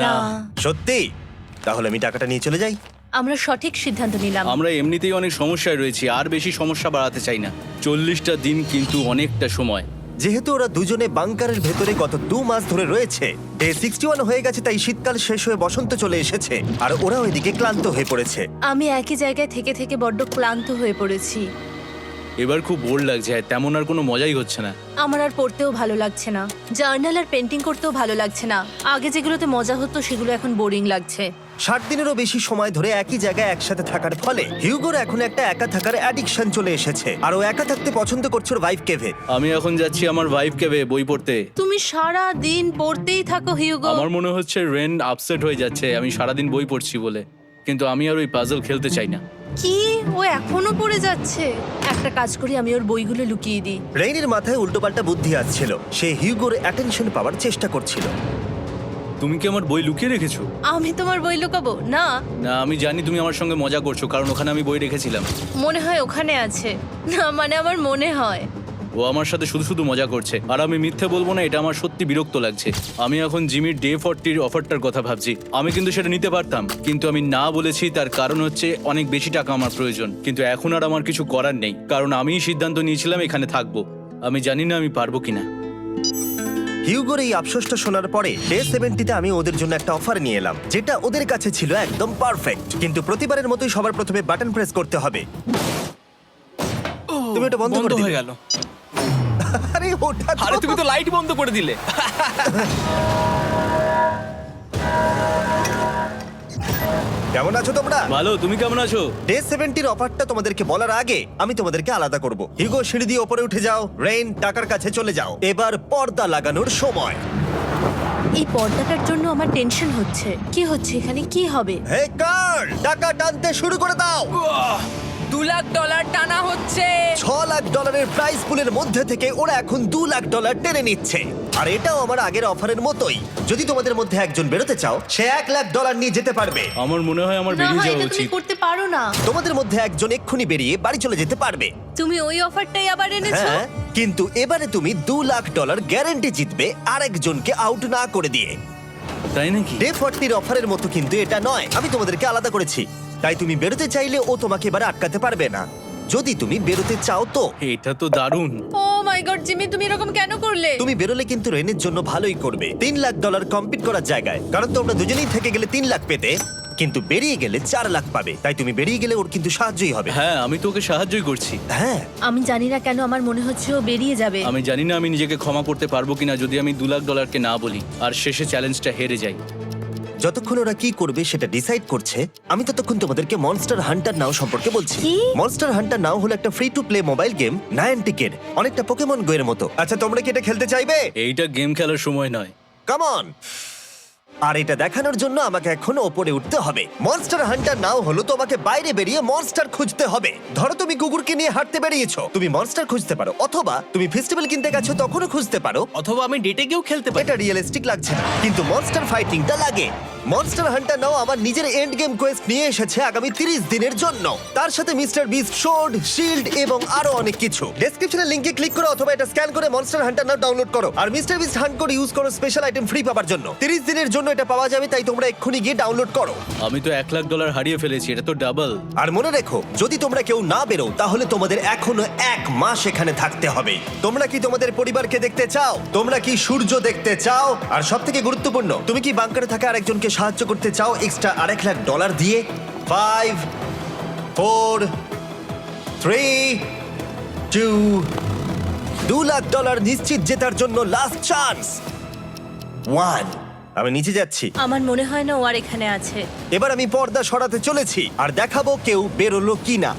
না, সত্যি? তাহলে আমি টাকাটা নিয়ে চলে যাই। আমরা সঠিক সিদ্ধান্ত নিলাম। আমরা এমনিতেই অনেক সমস্যায় রয়েছি, আর বেশি সমস্যা বাড়াতে চাই না। 40টা দিন কিন্তু অনেকটা সময়। যেহেতু ওরা দুজনে বাংকারের ভেতরে গত 2 মাস ধরে রয়েছে, ডে 61 হয়ে গেছে, তাই শীতকাল শেষ হয়ে বসন্ত চলে এসেছে, আর ওরা ওইদিকে ক্লান্ত হয়ে পড়েছে। আমি একই জায়গায় থেকে থেকে বড্ড ক্লান্ত হয়ে পড়েছি। এবার খুব বোর লাগছে, তেমন আর কোনো মজাই হচ্ছে না। আমার আর পড়তেও ভালো লাগছে না, জার্নাল আর পেন্টিং করতেও ভালো লাগছে না। আগে যেগুলোতে মজা হতো সেগুলো এখন বোরিং লাগছে। 60 দিনেরও বেশি সময় ধরে একই জায়গায় একসাথে থাকার ফলে হিউগোর এখন একটা একা থাকার অ্যাডিকশন চলে এসেছে, আর ও একা থাকতে পছন্দ করছে ওর ভাইফ কেভে। আমি এখন যাচ্ছি আমার ভাইফ কেবে বই পড়তে। তুমি সারা দিন পড়তেই থাকো হিউগো। আমার মনে হচ্ছে রেন আপসেট হয়ে যাচ্ছে আমি সারাদিন বই পড়ছি বলে, কিন্তু আমি আর ওই পাজল খেলতে চাই না। কি, ও এখনো পড়ে যাচ্ছে? একটা কাজ করি, আমি ওর বইগুলো লুকিয়ে দিই। রেইনের মাথায় উল্টোপাল্টা বুদ্ধি আসছিল, সে হিউগোর অ্যাটেনশন পাওয়ার চেষ্টা করছিল। তুমি কি আমার বই লুকিয়ে রেখেছো? আমি তোমার বই লুকাবো না? না, আমি জানি তুমি আমার সঙ্গে মজা করছো, কারণ ওখানে আমি বই রেখেছিলাম। মনে হয় ওখানে আছে। না মানে আমার মনে হয়। ও আমার সাথে শুধু শুধু মজা করছে, আর আমি মিথ্যে বলবো না, এটা আমার সত্যি বিরক্ত লাগছে। আমি এখন জিমির ডে 40 অফারটার কথা ভাবছি। আমি কিন্তু সেটা নিতে পারতাম, কিন্তু আমি না বলেছি। তার কারণ হচ্ছে অনেক বেশি টাকা আমার প্রয়োজন, কিন্তু এখন আর আমার কিছু করার নেই, কারণ আমিই সিদ্ধান্ত নিয়েছিলাম এখানে থাকবো। আমি জানি না আমি পারবো কিনা। হিউগোর এই আফসোসটা শোনার পরে ডে 70-তে আমি ওদের জন্য একটা অফার নিয়ে এলাম, যেটা ওদের কাছে ছিল একদম পারফেক্ট। কিন্তু প্রতিবারের মতোই সবার প্রথমে বাটন প্রেস করতে হবে। তুমি এটা বন্ধ করে হয়ে দিলে। গেল। আরে ওটা তো- আরে তুমি তো লাইট বন্ধ করে দিলে। কেমন আছো তোমরা? ভালো, তুমি কেমন আছো? ডে 70-র অফারটা তোমাদেরকে বলার আগে আমি তোমাদেরকে আলাদা করব। হিউগো, সিঁড়ি দিয়ে ওপরে উঠে যাও। রেইন, টাকার কাছে চলে যাও। এবার পর্দা লাগানোর সময়। এই পর্দাটার জন্য আমার টেনশন হচ্ছে। কি হচ্ছে এখানে, কি হবে? হে কার্ল, টাকা টানতে শুরু করে দাও। $2,00,000 টানা হচ্ছে। $6,00,000 প্রাইস পুলের মধ্যে থেকে ওরা এখন $2,00,000 টেনে নিচ্ছে। আর এটাও আমার আগের অফারের মতোই। যদি তোমাদের মধ্যে একজন বেরোতে চাও, সে $1,00,000 নিয়ে যেতে পারবে। আমার মনে হয় আমার না বেরিয়ে হয় যাওয়া এটা তুমি উচিত। করতে পারো না। তোমাদের মধ্যে একজন এক্ষুনি বেরিয়ে বাড়ি চলে যেতে পারবে। তুমি ওই অফারটাই আবার এনেছো। হ্যাঁ, কিন্তু এবারে তুমি $2,00,000 গ্যারান্টি জিতবে আরেকজনকে আউট না করে দিয়ে। তাই নাকি? ডে 40-র অফারের মতো কিন্তু এটা নয়। আমি তোমাদেরকে আলাদা করেছি, তাই তুমি বেরোতে চাইলে ও তোমাকে এবারে আটকাতে পারবে না। যদি তুমি বেরোতে চাও তো। এটা তো দারুণ। ও মাই গড জিমি, তুমি এরকম কেন করলে? তুমি বেরোলে কিন্তু রেনের জন্য ভালোই করবে। $3,00,000 কম্পিট করার জায়গায়, কারণ তোমরা দুজনেই থেকে গেলে 3 লাখ পেতে, কিন্তু বেরিয়ে গেলে 4 লাখ পাবে। তাই তুমি বেরিয়ে গেলে ওর কিন্তু সাহায্যই হবে। হ্যাঁ, আমি তোকে সাহায্যই করছি। হ্যাঁ, আমি জানি না কেন আমার মনে হচ্ছে ও বেরিয়ে যাবে। আমি জানি না আমি নিজেকে ক্ষমা করতে পারবো কিনা যদি আমি $2,00,000 না বলি আর শেষে চ্যালেঞ্জটা হেরে যাই। যতক্ষণ ওরা কি করবে সেটা ডিসাইড করছে, আমি ততক্ষণ তোমাদেরকে মনস্টার হান্টার নাও সম্পর্কে বলছি। কি? মনস্টার হান্টার নাও হলো একটা free to play mobile game, নায়ান্টিকের, অনেকটা পোকেমন গো এর মতো। আচ্ছা, তোমরা কি এটা খেলতে চাইবে? এইটা গেম খেলার সময় নয়। Come on. আর এটা দেখানোর জন্য আমাকে এখন ওপরে উঠতে হবে। মনস্টার হান্টার নাও হলো তোমাকে বাইরে বেরিয়ে মনস্টার খুঁজতে হবে। ধরো তুমি কুকুরকে নিয়ে হাঁটতে বেরিয়েছো, তুমি মনস্টার খুঁজতে পারো, অথবা তুমি ফেস্টিভ্যাল কিনতে গেছো তখনও খুঁজতে পারো। অথবা আমি ডেটে গিয়েও খেলতে পারি। এটা রিয়েলিস্টিক লাগছে না, কিন্তু মনস্টার ফাইটিংটা লাগে। মনস্টার হান্টার নাও আমার নিজের এন্ড গেম কোয়েস্ট নিয়ে এসেছে আগামী 30 দিনের জন্য। তার সাথে মিস্টার বিস্ট সোর্ড, শিল্ড এবং আরো অনেক কিছু। ডেসক্রিপশনের লিংকে ক্লিক করো অথবা এটা স্ক্যান করে মনস্টার হান্টার নাও ডাউনলোড করো। আর মিস্টার বিস্ট হান্ট করে ইউজ করো স্পেশাল আইটেম ফ্রি পাওয়ার জন্য। 30 দিনের জন্য এটা পাওয়া যাবে, তাই তোমরা এক্ষুনি গিয়ে ডাউনলোড করো। আমি তো $1,00,000 হারিয়ে ফেলেছি, এটা তো ডাবল। আর মনে রেখো, যদি তোমরা কেউ না বেরো তাহলে তোমাদের এখনো 1 মাস এখানে থাকতে হবে। তোমরা কি তোমাদের পরিবারকে দেখতে চাও? তোমরা কি সূর্য দেখতে চাও? আর সবথেকে গুরুত্বপূর্ণ, তুমি কি বাংকারে থাকা আরেকজনকে সাহায্য করতে চাও এক্সট্রা $1,00,000 দিয়ে? 5 4 3 2 $2,00,000 নিশ্চিত জেতার জন্য লাস্ট চান্স। 1। আমি নিচে যাচ্ছি। আমার মনে হয় না ও আর এখানে আছে। এবার আমি পর্দা সরাতে চলেছি আর দেখাবো কেউ বেরোলো কিনা।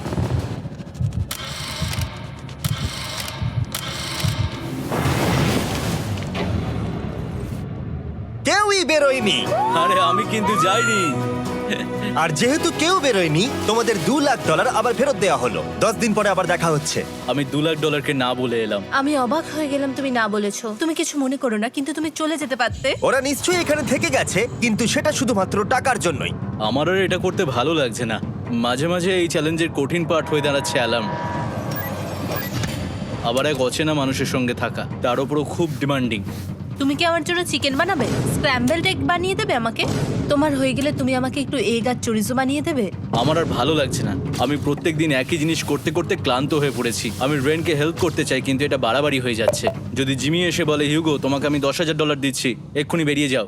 কেউই বেরোয়নি। আরে আমি কিন্তু যাইনি। আর যেহেতু কেউ বেরোয়নি, তোমাদের $2,00,000 আবার ফেরত দেওয়া হলো। 10 দিন পরে আবার দেখা হচ্ছে। আমি $2,00,000 না বলে এলাম। আমি অবাক হয়ে গেলাম তুমি না বলেছো। তুমি কিছু মনে করো না, কিন্তু তুমি চলে যেতে পারতে। ওরা নিশ্চয়ই এখানে থেকে গেছে, কিন্তু সেটা শুধুমাত্র টাকার জন্যই। আমার আর এটা করতে ভালো লাগছে না। মাঝে মাঝে এই চ্যালেঞ্জের কঠিন পার্ট হয়ে দাঁড়াচ্ছে অ্যালার্ম। আবার এক অচেনা মানুষের সঙ্গে থাকা, তার উপরও খুব ডিমান্ডিং। তুমি কি আমার জন্য চিকেন বানাবে? স্ক্র্যাম্বলড এগ বানিয়ে দেবে আমাকে? তোমার হয়ে গেলে তুমি আমাকে একটু এগ আর চরিজো বানিয়ে দেবে? আমার আর ভালো লাগছে না। আমি প্রত্যেকদিন একই জিনিস করতে করতে ক্লান্ত হয়ে পড়েছি। আমি রেনকে হেল্প করতে চাই, কিন্তু এটা বাড়াবাড়ি হয়ে যাচ্ছে। যদি জিমি এসে বলে, হিউগো তোমাকে আমি $10,000 দিচ্ছি, এক্ষুনি বেরিয়ে যাও,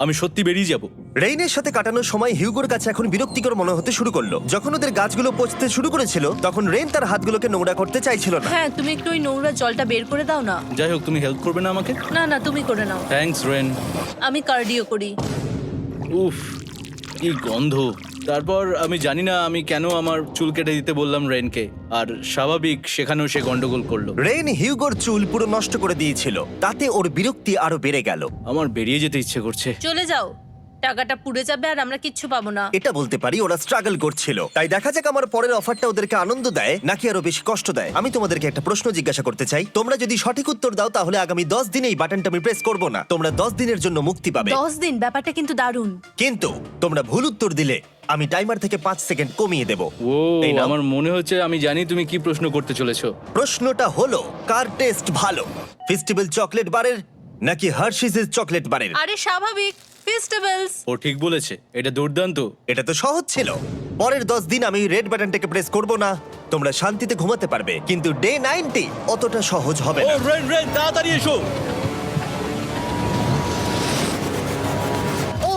আমি সত্যি বেরিয়ে যাব। রেইনের সাথে কাটানোর সময় হিউগোর কাছে এখন বিরক্তিকর মনে হতে শুরু করলো। যখন ওদের গাছগুলো পচতে শুরু করেছিল, তখন রেইন তার হাতগুলোকে নোংরা করতে চাইছিল না। হ্যাঁ, তুমি একটু ওই নোংরা জলটা বের করে দাও না। যাই হোক, তুমি হেল্প করবে না আমাকে? না না, তুমি করে নাও। Thanks Ren. আমি কার্ডিও করি। উফ, কি গন্ধ। তারপর আমি জানি না আমি কেন আমার চুল কেটে দিতে বললাম রেনকে, আর স্বাভাবিক সেখানেও সে গন্ডগোল করলো। রেইন হিউগোর চুল পুরো নষ্ট করে দিয়েছিল, তাতে ওর বিরক্তি আরো বেড়ে গেল। আমার বেরিয়ে যেতে ইচ্ছে করছে। চলে যাও, টাকাটা পুড়ে যাবে আর আমরা কিচ্ছু পাবো না। এটা বলতে পারি ওরা স্ট্রাগল করছিল। তাই দেখা যাক আমার পরের অফারটা ওদেরকে আনন্দ দেয় নাকি আরো বেশি কষ্ট দেয়। আমি তোমাদেরকে একটা প্রশ্ন জিজ্ঞাসা করতে চাই। তোমরা যদি সঠিক উত্তর দাও তাহলে আগামী 10 দিনে এই বাটনটা আমি প্রেস করব না। তোমরা 10 দিনের জন্য মুক্তি পাবে। 10 দিন, ব্যাপারটা কিন্তু দারুণ। কিন্তু তোমরা ভুল উত্তর দিলে আমি টাইমার থেকে 5 সেকেন্ড কমিয়ে দেব। ও এই নাও। আমার মনে হচ্ছে আমি জানি তুমি কি প্রশ্ন করতে চলেছো। প্রশ্নটা হলো কার টেস্ট ভালো, ফেস্টিভ্যাল চকলেট বারের নাকি হার্শিসের চকলেট বারের? আরে স্বাভাবিক, ফেস্টিভ্যালস। ও ঠিক বলেছে, এটা দুর্দান্ত। এটা তো সহজ ছিল। পরের 10 দিন আমি রেড বাটনটাকে প্রেস করব না, তোমরা শান্তিতে ঘুমাতে পারবে। কিন্তু ডে 90 অতটা সহজ হবে ও না। রেন রেন তাড়াতাড়ি এসো। ও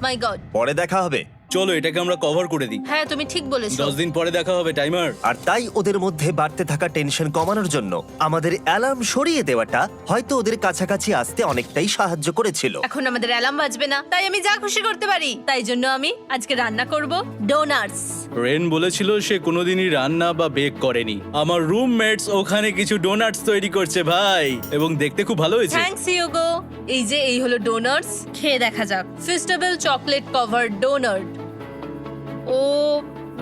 মাই গড। পরে দেখা হবে। চলো এটাকে আমরা কভার করে দিই। হ্যাঁ তুমি ঠিক বলেছো। 10 দিন পরে দেখা হবে টাইমার। আর তাই ওদের মধ্যে বাড়তে থাকা টেনশন কমানোর জন্য আমাদের অ্যালার্ম সরিয়ে দেওয়াটা হয়তো ওদের কাছাকাছি আসতে অনেকটাই সাহায্য করেছিল। এখন আমাদের অ্যালার্ম বাজবে না, তাই আমি যা খুশি করতে পারি। তাই জন্য আমি আজকে রান্না করব ডোনাটস। রেন বলেছিল সে কোনোদিনই রান্না বা বেক করেনি। আমার রুমমেটস ওখানে কিছু ডোনাটস তৈরি করছে ভাই, এবং দেখতে খুব ভালো হয়েছে। থ্যাঙ্কস ইয়োগো। এই হলো ডোনাটস, খেয়ে দেখা যাক। Festival chocolate cover donut. Oh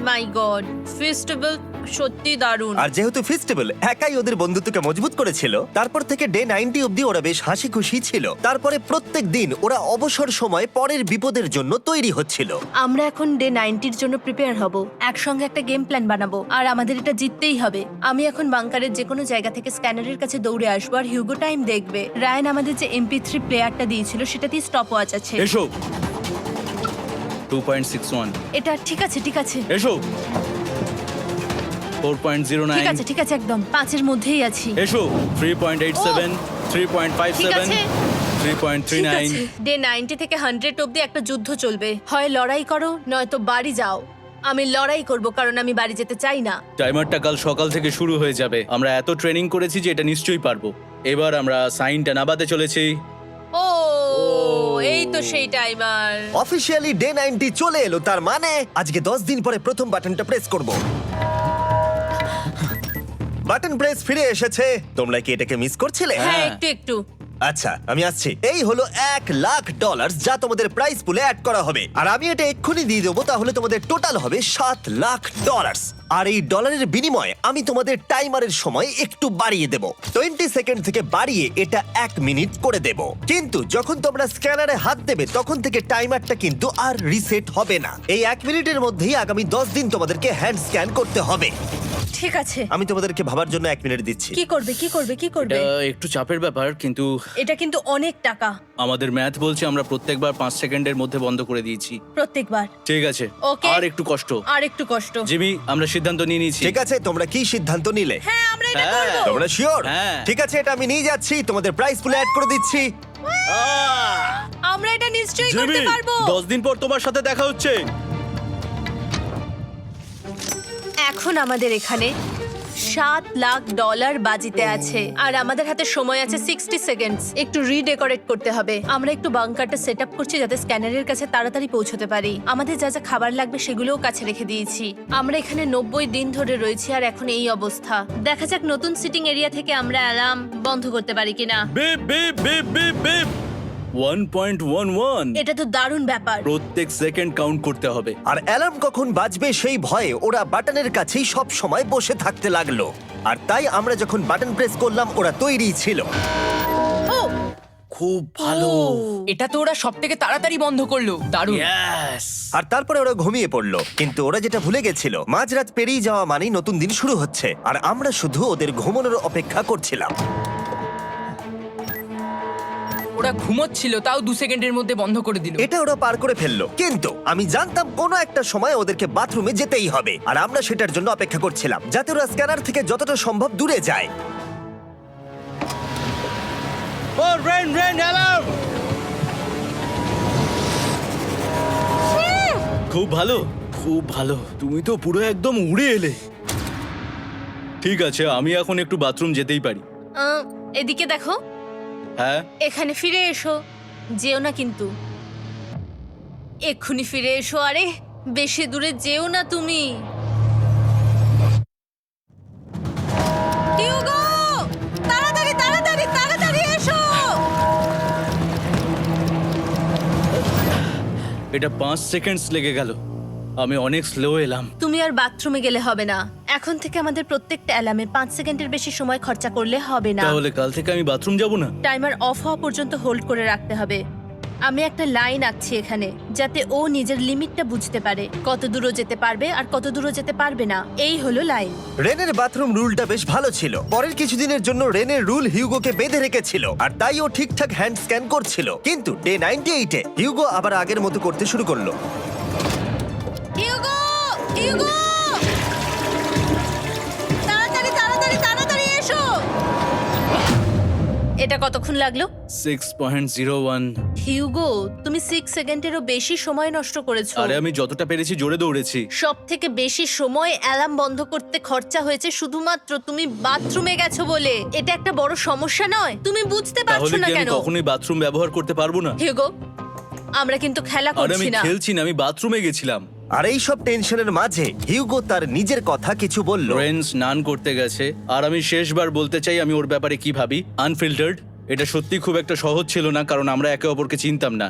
my god, festival সত্যি দারুণ। আর যেহেতু ফেস্টিভ্যাল একাই ওদের বন্ধুত্বকে মজবুত করেছিল, তারপর থেকে ডে 90 অবধি ওরা বেশ হাসি খুশি ছিল। তারপরে প্রত্যেক দিন ওরা অবসর সময় পরের বিপদের জন্য তৈরি হচ্ছিল। আমরা এখন ডে 90-র জন্য প্রিপেয়ার হব। একসঙ্গে একটা গেম প্ল্যান বানাবো, আর আমাদের এটা জিততেই হবে। আমি এখন বাংকারের যে কোনো জায়গা থেকে স্ক্যানারের কাছে দৌড়ে আসবো, আর হিউগো টাইম দেখবে। রায়ান আমাদের যে MP3 প্লেয়ারটা দিয়েছিল সেটাতেই স্টপ ওয়াচ আছে। এসো 2.61। এটা ঠিক আছে, ঠিক আছে, এসো 4.09। ঠিক আছে, ঠিক আছে, একদম 5-এর মধ্যেই আছি। এসো 3.87, ঠিক 3.57, আছে, ঠিক 3.39। আছে। ডে 90 থেকে 100 অবধি একটা যুদ্ধ চলবে। হয় লড়াই করো, নয়তো বাড়ি যাও। আমি লড়াই করব, কারণ আমি বাড়ি যেতে চাই না। টাইমারটা কাল সকাল থেকে শুরু হয়ে যাবে। আমরা এত ট্রেনিং করেছি যে এটা নিশ্চয়ই পারবো। এবার আমরা সাইনটা নাবাতে চলেছি। ও এই তো সেই টাইমার। অফিসিয়ালি ডে 90 চলে এলো, তার মানে আজকে 10 দিন পরে প্রথম বাটনটা প্রেস করব। বাটন প্রেস ফিরে এসেছে। তোমরা কি এটাকে মিস করছিলে? হ্যাঁ, একটু একটু। আচ্ছা আমি আসছি। এই হলো $1,00,000 যা তোমাদের প্রাইস পুলে অ্যাড করা হবে, আর আমি এটা এক্ষুনি দিয়ে দেবো। তাহলে তোমাদের টোটাল হবে $7,00,000। আর এই ডলারের বিনিময়ে আমি তোমাদের টাইমারের সময় একটু বাড়িয়ে দেব। 20 সেকেন্ড থেকে বাড়িয়ে এটা 1 মিনিট করে দেব। কিন্তু যখন তোমরা স্ক্যানারে হাত দেবে তখন থেকে টাইমারটা কিন্তু আর রিসেট হবে না। এই 1 মিনিটের মধ্যেই আগামী 10 দিন তোমাদেরকে হ্যান্ড স্ক্যান করতে হবে। ঠিক আছে। আমি তোমাদেরকে ভাবার জন্য 1 মিনিট দিচ্ছি। কি করবে, কি করবে, কি করবে? এটা একটু চাপের ব্যাপার, কিন্তু এটা কিন্তু অনেক টাকা। আমাদের ম্যাথ বলছে আমরা প্রত্যেকবার 5 সেকেন্ডের মধ্যে বন্ধ করে দিয়েছি। প্রত্যেকবার। ঠিক আছে, Okay. আর একটু কষ্ট। আর একটু কষ্ট। জিমি, আমরা সিদ্ধান্ত নিয়ে নিয়েছি। ঠিক আছে, তোমরা কি সিদ্ধান্ত নিলে? হ্যাঁ, আমরা এটা হ্যাঁ। করব। তোমরা শিওর? হ্যাঁ। ঠিক আছে, এটা আমি নিয়ে যাচ্ছি, তোমাদের প্রাইস পুলে অ্যাড করে দিচ্ছি। আমরা এটা নিশ্চয়ই জিমি, করতে পারবো। 10 দিন পর তোমার সাথে দেখা হচ্ছে। এখন আমাদের এখানে $7,00,000 বাজিতে আছে, আর আমাদের হাতে সময় আছে 60 সেকেন্ডস। একটু রিডেকোরেট করতে হবে। আমরা একটু বাংকারটা সেট আপ করছি যাতে স্ক্যানারের কাছে তাড়াতাড়ি পৌঁছতে পারি। আমাদের যা যা খাবার লাগবে সেগুলোও কাছে রেখে দিয়েছি। আমরা এখানে 90 দিন ধরে রয়েছি, আর এখন এই অবস্থা। দেখা যাক নতুন সিটিং এরিয়া থেকে আমরা অ্যালার্ম বন্ধ করতে পারি কিনা। Beep beep beep beep beep 1.11। এটা তো দারুণ ব্যাপার। প্রত্যেক সেকেন্ড কাউন্ট করতে হবে। আর অ্যালার্ম কখন বাজবে সেই ভয়ে ওরা বাটনের কাছেই সব সময় বসে থাকতে লাগলো। আর তাই আমরা যখন বাটন প্রেস করলাম ওরা তৈরি ছিল। ও খুব ভালো। এটা তো ওরা সবথেকে তাড়াতাড়ি বন্ধ করলো। দারুণ। ইয়েস। আর তারপরে ওরা ঘুমিয়ে পড়লো। কিন্তু ওরা যেটা ভুলে গেছিল, মাঝরাত পেরিয়ে যাওয়া মানেই নতুন দিন শুরু হচ্ছে, আর আমরা শুধু ওদের ঘুমানোর অপেক্ষা করছিলাম। ওরা ঘুমোচ্ছিল, তাও 2 সেকেন্ডের মধ্যে বন্ধ করে দিল। এটা ওরা পার করে ফেললো, কিন্তু আমি জানতাম কোনো একটা সময় ওদেরকে বাথরুমে যেতেই হবে, আর আমরা সেটার জন্য অপেক্ষা করছিলাম যাতে ওরা স্ক্যানার থেকে যতটা সম্ভব দূরে যায়। ও রেন রেন অ্যালার্ম। খুব ভালো, খুব ভালো। তুমি তো পুরো একদম উড়ে এলে। ঠিক আছে, আমি এখন একটু বাথরুম যেতেই পারি। এদিকে দেখো, হ্যাঁ, এখানে ফিরে এসো। যেও না কিন্তু, এক্ষুনি ফিরে এসো। আরে বেশি দূরে যেও না তুমি। হিউগো, তাড়াতাড়ি তাড়াতাড়ি তাড়াতাড়ি এসো। এটা 5 সেকেন্ডস লেগে গেল। আমি অনেক স্লো এলাম। তুমি আর বাথরুমে গেলে হবে না। এখন থেকে আমাদের প্রত্যেকটা অ্যালার্মে 5 সেকেন্ডের বেশি সময় খরচা করলে হবে না। তাহলে কাল থেকে আমি বাথরুম যাব না। টাইমার অফ হওয়া পর্যন্ত হোল্ড করে রাখতে হবে। আমি একটা লাইন আঁকছি এখানে যাতে ও নিজের লিমিটটা বুঝতে পারে, কত দূরও যেতে পারবে আর কত দূরও যেতে পারবে না। এই হলো লাইন। রেনের বাথরুম রুলটা বেশ ভালো ছিল। পরের কিছুদিনের জন্য রেনের রুল হিউগোকে বেঁধে রেখেছিল, আর তাই ও ঠিকঠাক হ্যান্ড স্ক্যান করছিল। কিন্তু ডে 98-এ হিউগো আবার আগের মতো করতে শুরু করলো। হিউগো, হিউগো, তাড়াতাড়ি তাড়াতাড়ি তাড়াতাড়ি এসো। এটা কতক্ষণ লাগলো? 6.01। হিউগো, তুমি 6 সেকেন্ডেরও বেশি সময় নষ্ট করেছো। আরে আমি যতটা পেরেছি জোরে দৌড়েছি। সব থেকে বেশি সময় অ্যালার্ম বন্ধ করতে খরচা হয়েছে শুধুমাত্র তুমি বাথরুমে গেছো বলে। এটা একটা বড় সমস্যা নয়? তুমি বুঝতে পারছো তাহলে না কি আমি কেন? কখনোই বাথরুম ব্যবহার করতে পারবো না? হিউগো, আমরা কিন্তু খেলা আরে আমি করছি না। খেলছি না, আমি বাথরুমে গেছিলাম। আর এই সব টেনশনের মাঝে হিউগো তার নিজের কথা কিছু বলল। রেন স্নান করতে গেছে, আর আমি শেষবার বলতে চাই আমি ওর ব্যাপারে কি ভাবি। আনফিল্টার্ড, এটা সত্যি খুব একটা সহজ ছিল না, কারণ আমরা একে অপরকে চিনতাম না।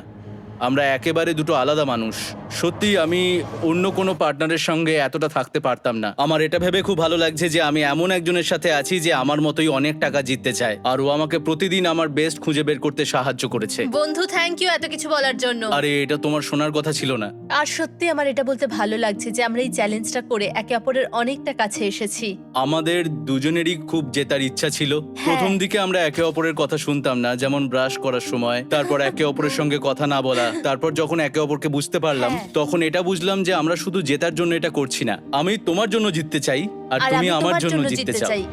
আমরা একেবারে দুটো আলাদা মানুষ। সত্যি আমি অন্য কোনো পার্টনারের সঙ্গে এতটা থাকতে পারতাম না। আমার এটা ভেবে খুব ভালো লাগছে যে আমি এমন একজনের সাথে আছি যে আমার মতোই অনেক টাকা জিততে চায়, আর ও আমাকে প্রতিদিন আমার বেস্ট খুঁজে বের করতে সাহায্য করেছে। বন্ধু, থ্যাংক ইউ এত কিছু বলার জন্য। আরে এটা তোমার শোনার কথা ছিল না। আর সত্যি আমার এটা বলতে ভালো লাগছে যে আমরা এই চ্যালেঞ্জটা করে একে অপরের অনেকটা কাছে এসেছি। আমাদের দুজনেরই খুব জেতার ইচ্ছা ছিল। প্রথম দিকে আমরা একে অপরের কথা শুনতাম না, যেমন ব্রাশ করার সময়, তারপর একে অপরের সঙ্গে কথা না বলা। তারপর যখন একে অপরকে বুঝতে পারলাম, তখন এটা বুঝলাম যে আমরা শুধু জেতার জন্য এটা করছি না। আমি তোমার জন্য জিততে চাই, আর আর তুমি আমি আমার তোমার জন্য জন্য জিততে জিততে চাও। চাই।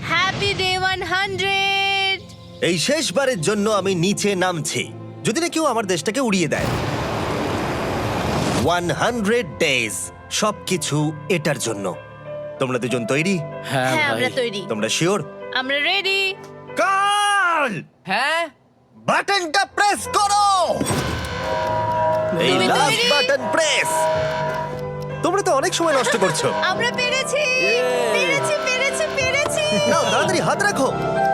Happy day 100। এই শেষবারের জন্য আমি নিচে নামছি, যদি না কেউ আমার দেশটাকে উড়িয়ে দেয়। 100 ডেজ, সবকিছু এটার জন্য। তোমরা দুজন তৈরি? হ্যাঁ হ্যাঁ, ভাই। আমরা তৈরি। তোমরা শিওর? আমরা রেডি। কাল হ্যাঁ, বাটনটা প্রেস করো। এই তুমি লাস্ট তৈরি? Button press. তোমরা তো অনেক সময় নষ্ট করছো। আমরা পেরেছি, পেরেছি, পেরেছি, পেরেছি। নাও তাড়াতাড়ি হাত রাখো,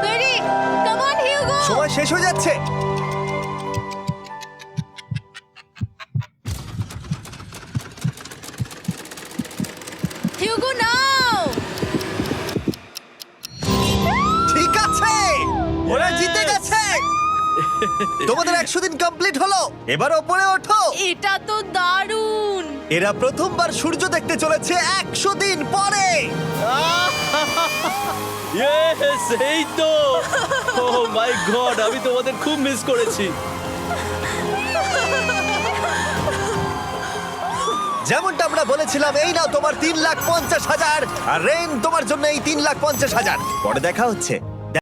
তৈরি? Come on Hugo. সময় শেষ হয়ে যাচ্ছে। হিউগো নাও। ঠিক আছে, ওরা জিতে গেছে। তোমাদের 100 দিন কমপ্লিট হলো, এবার ওপরে ওঠো। এটা তো দারুণ। এরা প্রথমবার সূর্য দেখতে চলেছে 100 দিন পরে। ইয়েস, এই তো। ও মাই গড, আমি তোমাদের খুব মিস করেছি। যেমনটা আমরা বলেছিলাম, এই নাও তোমার 3,50,000, আর রেন তোমার জন্য এই 3,50,000। পরে দেখা হচ্ছে।